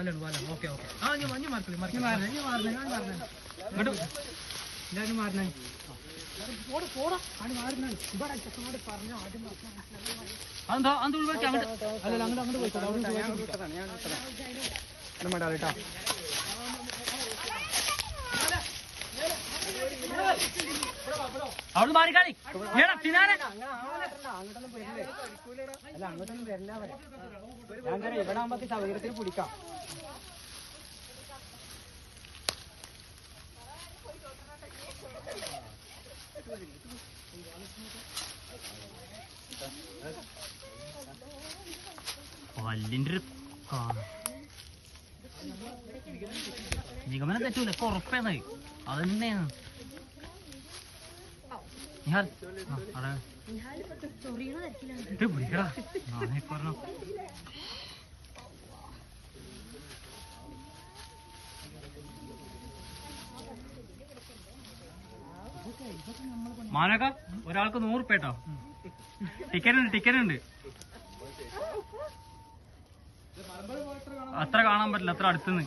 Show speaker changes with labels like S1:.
S1: okay okay ആ മഞ്ഞ് മാർക്കല് ഇങ്ങോട്ട് എല്ലാവരും മാറണേ അതെന്താ അത് ഒഴിവാക്കി അങ്ങോട്ട് അല്ലല്ല അങ്ങോട്ട് പോയിക്കോട്ടെ കേട്ടോ അവിടെ മാറിക്കാളി പിന്നാലെ അല്ല അങ്ങോട്ടൊന്നും വരില്ല ഞാൻ ഇവിടെ ആകുമ്പോ സൗകര്യത്തിൽ പിടിക്കാം പല്ലിന്റെ ഒരു നിഗമനം തെറ്റൂല ഉറപ്പേന്ന് അതന്നെയാണ് പറഞ്ഞു മാനക്ക ഒരാൾക്ക് 100 ഉറുപ്പിക കേട്ടോ ടിക്കറ്റ് ഉണ്ട് അത്ര കാണാൻ പറ്റില്ല അത്ര അടുത്തുനിന്ന്